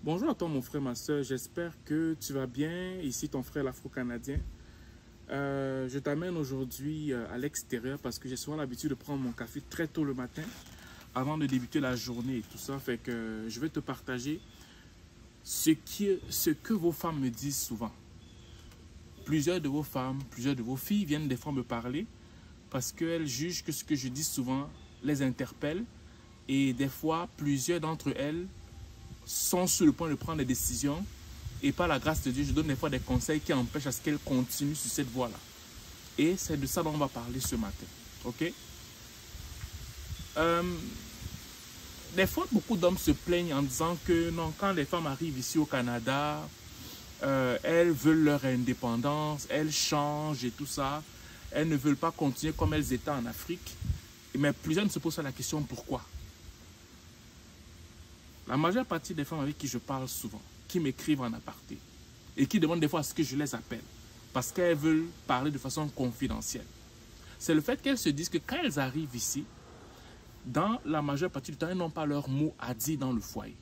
Bonjour à toi mon frère, ma soeur, j'espère que tu vas bien. Ici ton frère l'Afro-Canadien. Je t'amène aujourd'hui à l'extérieur parce que j'ai souvent l'habitude de prendre mon café très tôt le matin avant de débuter la journée et tout ça. Fait que je vais te partager ce que vos femmes me disent souvent. Plusieurs de vos femmes, plusieurs de vos filles viennent des fois me parler parce qu'elles jugent que ce que je dis souvent les interpelle et des fois plusieurs d'entre elles sont sur le point de prendre des décisions et par la grâce de Dieu, je donne des fois des conseils qui empêchent à ce qu'elles continuent sur cette voie-là. Et c'est de ça dont on va parler ce matin. Ok? Des fois, beaucoup d'hommes se plaignent en disant que non, quand les femmes arrivent ici au Canada, elles veulent leur indépendance, elles changent et tout ça. Elles ne veulent pas continuer comme elles étaient en Afrique. Mais plusieurs ne se posent la question pourquoi. La majeure partie des femmes avec qui je parle souvent, qui m'écrivent en aparté et qui demandent des fois à ce que je les appelle parce qu'elles veulent parler de façon confidentielle, c'est le fait qu'elles se disent que quand elles arrivent ici, dans la majeure partie du temps, elles n'ont pas leur mot à dire dans le foyer.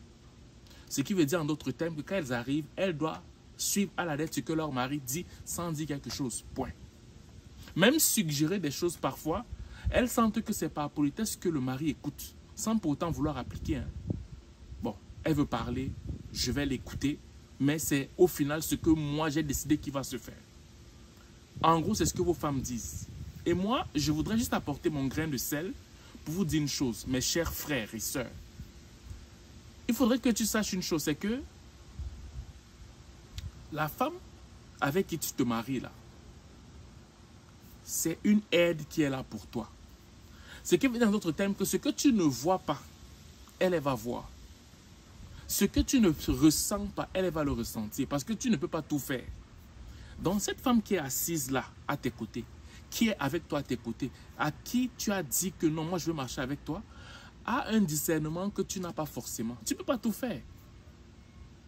Ce qui veut dire en d'autres termes que quand elles arrivent, elles doivent suivre à la lettre ce que leur mari dit sans dire quelque chose. Point. Même suggérer des choses parfois, elles sentent que c'est par politesse que le mari écoute, sans pour autant vouloir appliquer. Bon, elle veut parler, je vais l'écouter, mais c'est au final ce que moi j'ai décidé qui va se faire. En gros, c'est ce que vos femmes disent. Et moi, je voudrais juste apporter mon grain de sel pour vous dire une chose, mes chers frères et sœurs. Il faudrait que tu saches une chose, c'est que la femme avec qui tu te maries là, c'est une aide qui est là pour toi. Ce qui veut dire dans d'autres termes que ce que tu ne vois pas, elle va voir. Ce que tu ne ressens pas, elle va le ressentir parce que tu ne peux pas tout faire. Donc cette femme qui est assise là, à tes côtés, qui est avec toi à tes côtés, à qui tu as dit que non, moi je veux marcher avec toi, a un discernement que tu n'as pas forcément. Tu ne peux pas tout faire.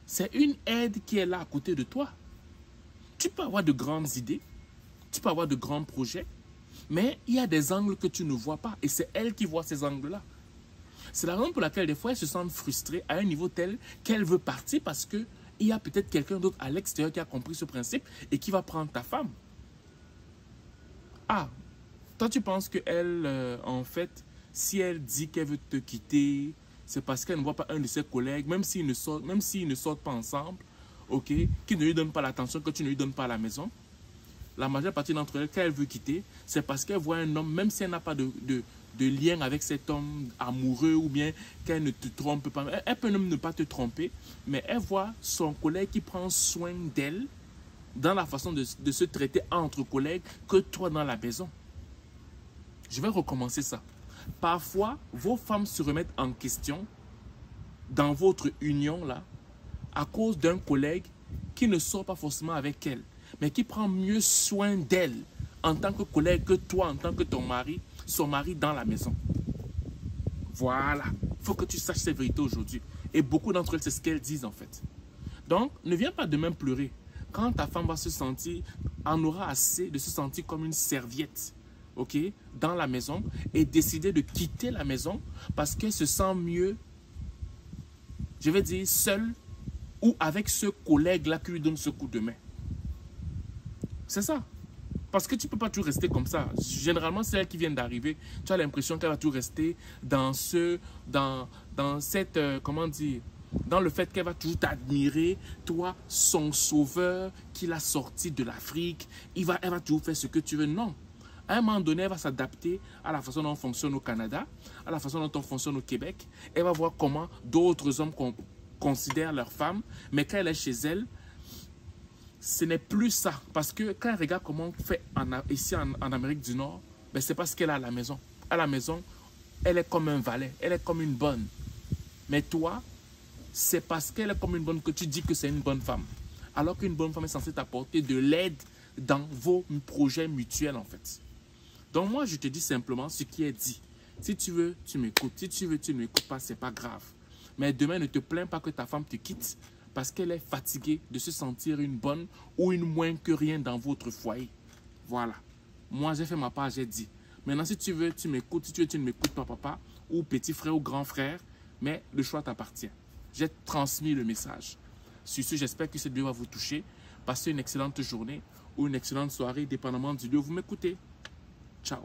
C'est une aide qui est là à côté de toi. Tu peux avoir de grandes idées, tu peux avoir de grands projets, mais il y a des angles que tu ne vois pas et c'est elle qui voit ces angles-là. C'est la raison pour laquelle des fois elles se sentent frustrées à un niveau tel qu'elle veut partir parce qu'il y a peut-être quelqu'un d'autre à l'extérieur qui a compris ce principe et qui va prendre ta femme. Ah, toi tu penses qu'elle, en fait, si elle dit qu'elle veut te quitter, c'est parce qu'elle ne voit pas un de ses collègues, même s'ils ne sortent pas ensemble, ok, qui ne lui donne pas l'attention que tu ne lui donnes pas à la maison. La majeure partie d'entre elles, quand elle veut quitter, c'est parce qu'elle voit un homme, même si elle n'a pas de lien avec cet homme amoureux ou bien qu'elle ne te trompe pas. Elle peut même ne pas te tromper, mais elle voit son collègue qui prend soin d'elle dans la façon de se traiter entre collègues que toi dans la maison. Je vais recommencer ça. Parfois, vos femmes se remettent en question dans votre union là à cause d'un collègue qui ne sort pas forcément avec elle, mais qui prend mieux soin d'elle en tant que collègue que toi en tant que son mari dans la maison. Voilà. Il faut que tu saches ces vérités aujourd'hui. Et beaucoup d'entre elles, c'est ce qu'elles disent en fait. Donc, ne viens pas demain pleurer. Quand ta femme va se sentir, en aura assez de se sentir comme une serviette, ok, dans la maison et décider de quitter la maison parce qu'elle se sent mieux, je vais dire, seule ou avec ce collègue-là qui lui donne ce coup de main. C'est ça. Parce que tu ne peux pas toujours rester comme ça. Généralement, c'est elle qui vient d'arriver. Tu as l'impression qu'elle va toujours rester dans cette, comment dire, dans le fait qu'elle va toujours t'admirer, toi, son sauveur, qui l'a sorti de l'Afrique. Elle va toujours faire ce que tu veux. Non. À un moment donné, elle va s'adapter à la façon dont on fonctionne au Canada, à la façon dont on fonctionne au Québec. Elle va voir comment d'autres hommes considèrent leurs femmes. Mais quand elle est chez elle, ce n'est plus ça. Parce que quand elle regarde comment on fait ici en Amérique du Nord, ben c'est parce qu'elle est à la maison. À la maison, elle est comme un valet. Elle est comme une bonne. Mais toi, c'est parce qu'elle est comme une bonne que tu dis que c'est une bonne femme. Alors qu'une bonne femme est censée t'apporter de l'aide dans vos projets mutuels en fait. Donc moi, je te dis simplement ce qui est dit. Si tu veux, tu m'écoutes. Si tu veux, tu ne m'écoutes pas, ce n'est pas grave. Mais demain, ne te plains pas que ta femme te quitte parce qu'elle est fatiguée de se sentir une bonne ou une moins que rien dans votre foyer. Voilà. Moi, j'ai fait ma part, j'ai dit. Maintenant, si tu veux, tu m'écoutes. Si tu veux, tu ne m'écoutes pas, papa, ou petit frère ou grand frère. Mais le choix t'appartient. J'ai transmis le message. Sur ce, j'espère que cette vidéo va vous toucher. Passez une excellente journée ou une excellente soirée, dépendamment du lieu où vous m'écoutez. Ciao.